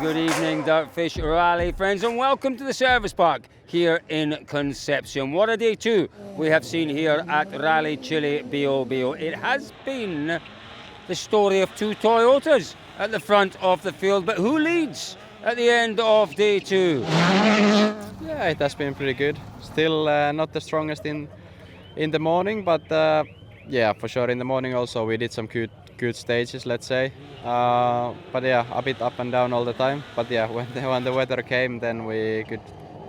good evening, Dirtfish Rally friends, and welcome to the service park here in Concepcion. What a day two we have seen here at Rally Chile Bio. It has been the story of two Toyotas at the front of the field, but who leads at the end of day two? Yeah, it has been pretty good. Still not the strongest in the morning, but yeah, for sure in the morning also we did some good stages, let's say. But yeah, a bit up and down all the time. But yeah, when the weather came, then we could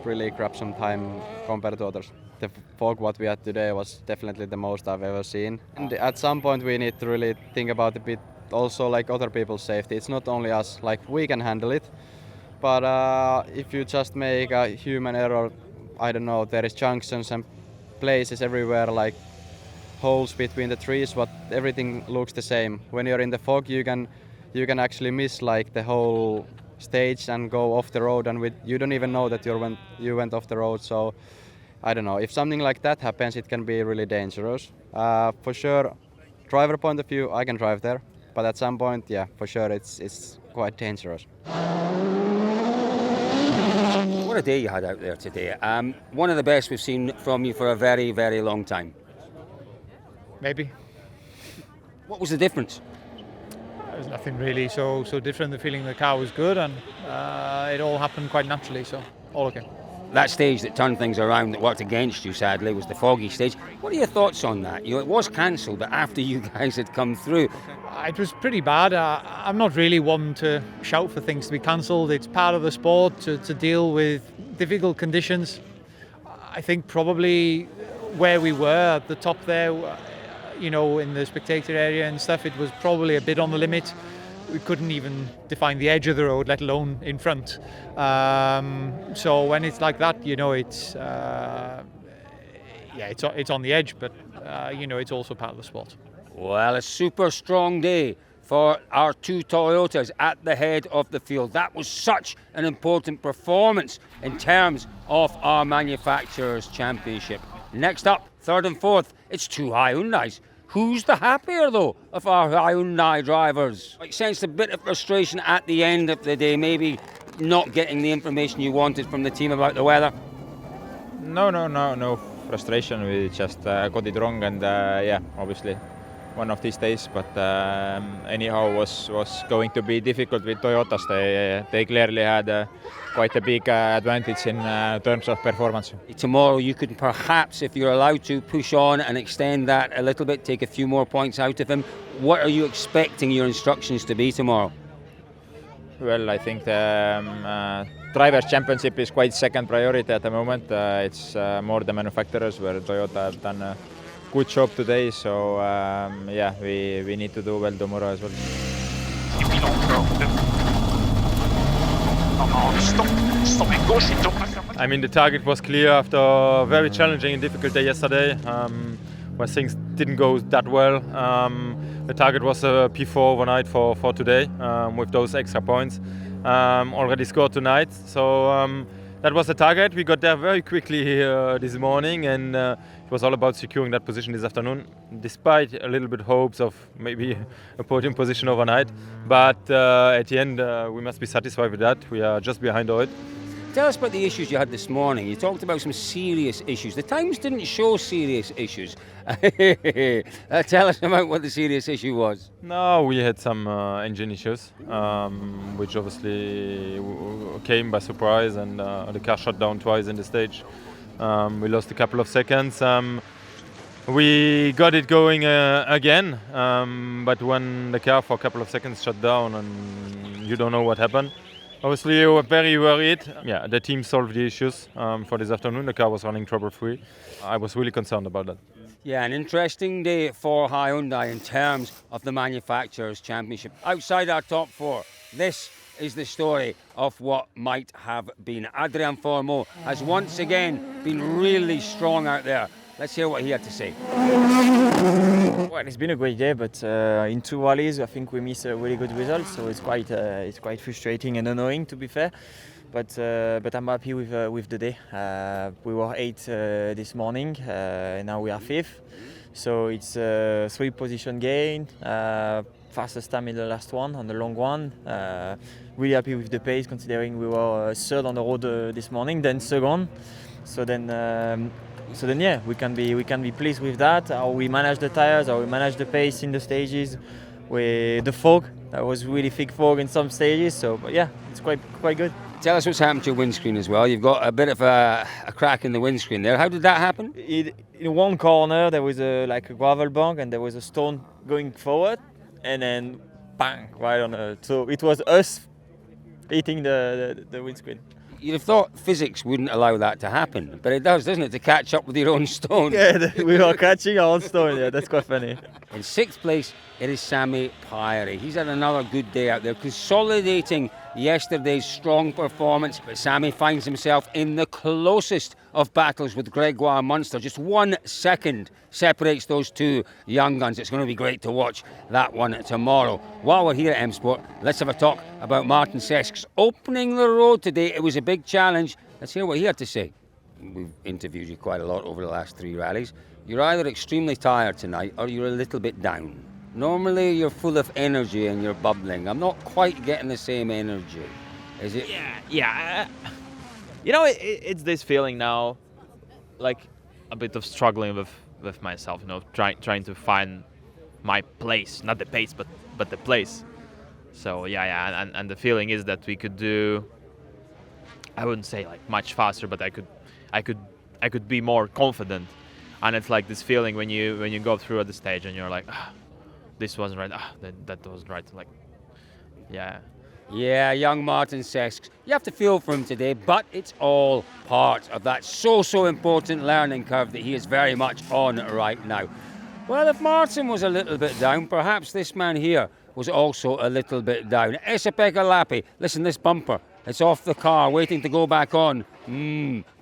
really grab some time compared to others. The fog what we had today was definitely the most I've ever seen. And at some point we need to really think about a bit also like other people's safety. It's not only us, like we can handle it. But if you just make a human error, I don't know, there is junctions and places everywhere like holes between the trees, but everything looks the same. When you're in the fog, you can actually miss like the whole stage and go off the road, and you don't even know that you went off the road. So I don't know, if something like that happens, it can be really dangerous. For sure, driver point of view, I can drive there, but at some point, yeah, for sure, it's quite dangerous. What a day you had out there today. One of the best we've seen from you for a very, very long time. Maybe. What was the difference? There's nothing really so different. The feeling the car was good, and it all happened quite naturally, so all okay. That stage that turned things around, that worked against you sadly, was the foggy stage. What are your thoughts on that? It was cancelled, but after you guys had come through. It was pretty bad. I'm not really one to shout for things to be cancelled. It's part of the sport to deal with difficult conditions. I think probably where we were at the top there, you know, in the spectator area and stuff, it was probably a bit on the limit. We couldn't even define the edge of the road, let alone in front. So when it's like that, you know, it's on the edge, but you know, it's also part of the sport. Well, a super strong day for our two Toyotas at the head of the field. That was such an important performance in terms of our Manufacturers' Championship. Next up, third and fourth, it's two Hyundais. Who's the happier, though, of our Hyundai drivers? I sensed a bit of frustration at the end of the day, maybe not getting the information you wanted from the team about the weather. No frustration. We just got it wrong, and yeah, obviously one of these days. But anyhow, was going to be difficult with Toyotas. They clearly had quite a big advantage in terms of performance. Tomorrow you could perhaps, if you're allowed to, push on and extend that a little bit, take a few more points out of him. What are you expecting your instructions to be tomorrow? Well, I think the Drivers' Championship is quite second priority at the moment. It's more the manufacturers, where Toyota have done a good job today. So yeah, we need to do well tomorrow as well. I mean, the target was clear after a very challenging and difficult day yesterday, where things didn't go that well. The target was a P4 overnight for today, with those extra points. Already scored tonight, so that was the target. We got there very quickly this morning, and it was all about securing that position this afternoon, despite a little bit hopes of maybe a podium position overnight. But at the end, we must be satisfied with that. We are just behind Ogier. Tell us about the issues you had this morning. You talked about some serious issues. The Times didn't show serious issues. Tell us about what the serious issue was. No, we had some engine issues, which obviously came by surprise, and the car shut down twice in the stage. We lost a couple of seconds. We got it going again, but when the car for a couple of seconds shut down and you don't know what happened, obviously we were very worried. Yeah, the team solved the issues for this afternoon. The car was running trouble-free. I was really concerned about that. Yeah, an interesting day for Hyundai in terms of the Manufacturers' Championship. Outside our top four, this is the story of what might have been. Adrian Fourmaux has once again been really strong out there. Let's hear what he had to say. Well, it's been a great day, but in two rallies, I think we missed a really good result. So it's quite frustrating and annoying, to be fair. But I'm happy with the day. We were 8th this morning. Now we are 5th. So it's 3 position gain, fastest time in the last one, on the long one. Really happy with the pace considering we were third on the road this morning, then second. So then yeah, we can be pleased with that. How we manage the tires, how we manage the pace in the stages. With the fog, that was really thick fog in some stages. So but yeah, it's quite good. Tell us what's happened to your windscreen as well. You've got a bit of a crack in the windscreen there. How did that happen? In one corner there was like a gravel bank and there was a stone going forward, and then bang, right on it. So it was us hitting the windscreen. You'd have thought physics wouldn't allow that to happen, but it does, doesn't it, to catch up with your own stone? Yeah, we were catching our own stone. Yeah, that's quite funny. In 6th place, it is Sami Pairi. He's had another good day out there, consolidating yesterday's strong performance. But Sami finds himself in the closest of battles with Gregoire Munster. Just 1 second separates those two young guns. It's going to be great to watch that one tomorrow. While we're here at M Sport, let's have a talk about Martin Sesks opening the road today. It was a big challenge. Let's hear what he had to say. We've interviewed you quite a lot over the last 3 rallies. You're either extremely tired tonight or you're a little bit down. Normally you're full of energy and you're bubbling. I'm not quite getting the same energy. Is it? Yeah. You know, it's this feeling now, like a bit of struggling with myself. You know, trying to find my place, not the pace, but the place. So yeah, and the feeling is that we could do. I wouldn't say like much faster, but I could be more confident. And it's like this feeling when you go through at the stage and you're like, this wasn't right. That wasn't right. Like, yeah. Yeah, young Martin Sesks. You have to feel for him today, but it's all part of that so important learning curve that he is very much on right now. Well, if Martin was a little bit down, perhaps this man here was also a little bit down. Esa-Pekka Lappi. Listen, this bumper. It's off the car, waiting to go back on.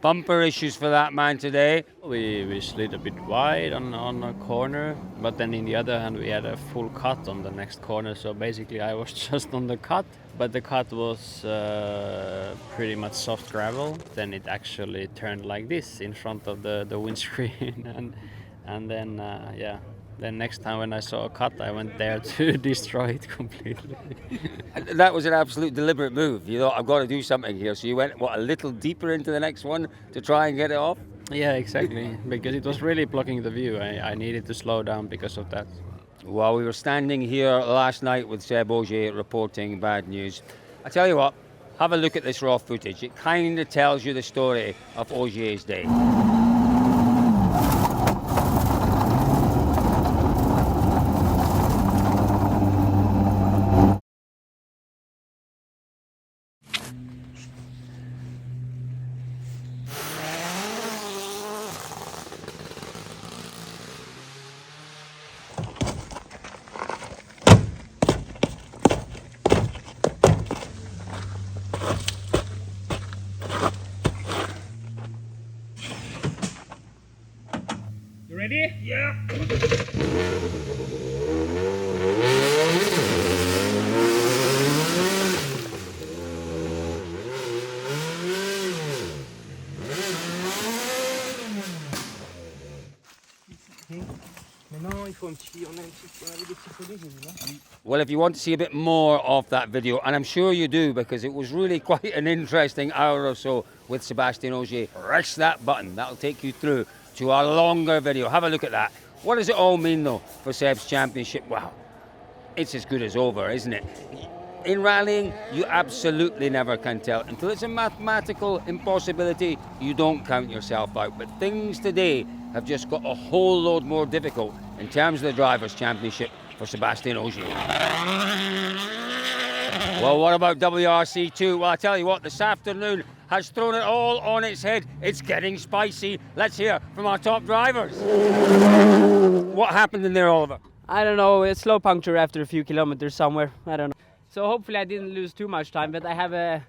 Bumper issues for that man today. We slid a bit wide on a corner, but then in the other hand we had a full cut on the next corner. So basically I was just on the cut, but the cut was pretty much soft gravel. Then it actually turned like this in front of the windscreen, and then yeah. Then next time when I saw a cut, I went there to destroy it completely. That was an absolute deliberate move. You thought, I've got to do something here. So you went, a little deeper into the next one to try and get it off? Yeah, exactly. Because it was really blocking the view. I needed to slow down because of that. Well, we were standing here last night with Seb Ogier reporting bad news. I tell you what, have a look at this raw footage. It kind of tells you the story of Ogier's day. Ready? Yeah. Well, if you want to see a bit more of that video, and I'm sure you do because it was really quite an interesting hour or so with Sebastian Ogier, press that button. That'll take you through to a longer video. Have a look at that. What does it all mean, though, for Seb's championship? Well, it's as good as over, isn't it? In rallying, you absolutely never can tell. Until it's a mathematical impossibility, you don't count yourself out. But things today have just got a whole load more difficult in terms of the Drivers' Championship for Sebastian Ogier. Well, what about WRC2? Well, I tell you what, this afternoon has thrown it all on its head. It's getting spicy. Let's hear from our top drivers. What happened in there, Oliver? I don't know, a slow puncture after a few kilometers somewhere. I don't know. So hopefully I didn't lose too much time, but I have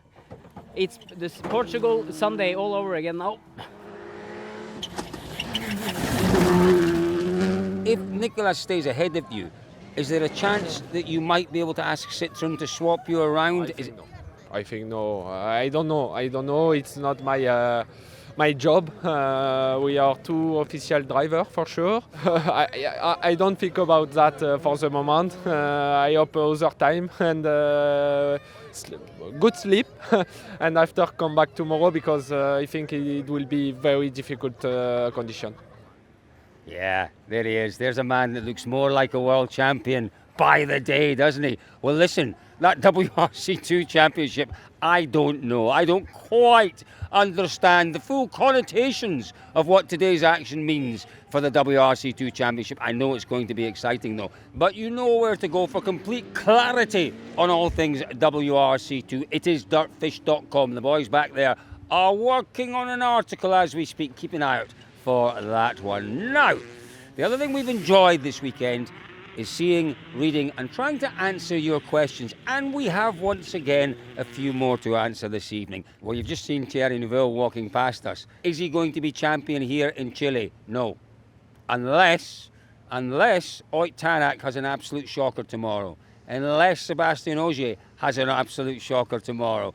it's this Portugal Sunday all over again now. If Nicolas stays ahead of you, is there a chance that you might be able to ask Citroën to swap you around? I think no. I don't know. It's not my my job. We are two official drivers for sure. I don't think about that for the moment. I hope other time and good sleep and after come back tomorrow because I think it will be very difficult condition. Yeah, there he is. There's a man that looks more like a world champion by the day, doesn't he? Well, listen, that WRC2 championship, I don't know. I don't quite understand the full connotations of what today's action means for the WRC2 championship. I know it's going to be exciting though. But you know where to go for complete clarity on all things WRC2. It is dirtfish.com. The boys back there are working on an article as we speak. Keep an eye out for that one. Now, the other thing we've enjoyed this weekend is seeing, reading and trying to answer your questions, and we have once again a few more to answer this evening. Well, you've just seen Thierry Neuville walking past us. Is he going to be champion here in Chile? No. Unless Tänak has an absolute shocker tomorrow. Unless Sebastian Ogier has an absolute shocker tomorrow.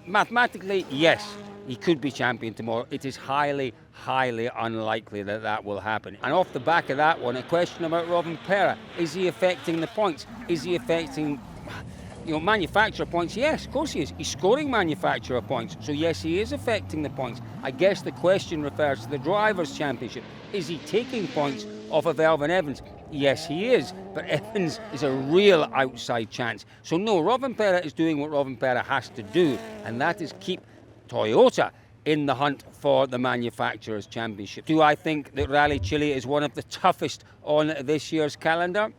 Mathematically, yes, he could be champion tomorrow. It is highly, highly unlikely that that will happen. And off the back of that one, a question about Rovanperä. Is he affecting the points? Is he affecting, manufacturer points? Yes, of course he is. He's scoring manufacturer points. So yes, he is affecting the points. I guess the question refers to the Drivers' Championship. Is he taking points off of Elfyn Evans? Yes, he is. But Evans is a real outside chance. So no, Rovanperä is doing what Rovanperä has to do, and that is keep Toyota in the hunt for the Manufacturers' Championship. Do I think that Rally Chile is one of the toughest on this year's calendar?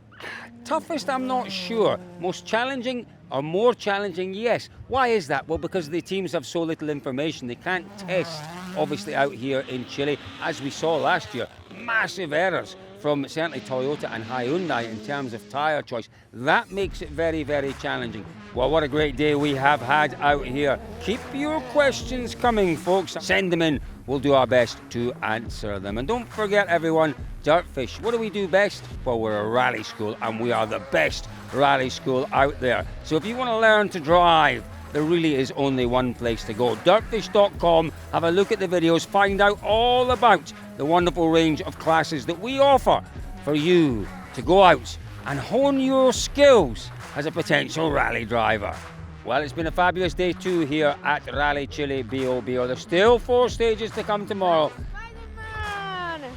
Toughest, I'm not sure. Most challenging or more challenging, yes. Why is that? Well, because the teams have so little information. They can't test, obviously, out here in Chile. As we saw last year, massive errors from certainly Toyota and Hyundai in terms of tyre choice. That makes it very, very challenging. Well, what a great day we have had out here. Keep your questions coming, folks. Send them in. We'll do our best to answer them. And don't forget, everyone, Dirtfish, what do we do best? Well, we're a rally school, and we are the best rally school out there. So if you want to learn to drive, there really is only one place to go. Dirtfish.com. Have a look at the videos. Find out all about the wonderful range of classes that we offer for you to go out and hone your skills as a potential rally driver. Well, it's been a fabulous day too here at Rally Chile BOBO. There's still 4 stages to come tomorrow. Spider-Man!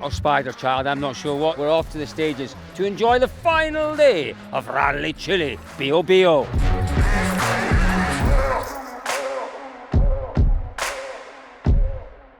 Or Spider-Child, I'm not sure what. We're off to the stages to enjoy the final day of Rally Chile BOBO.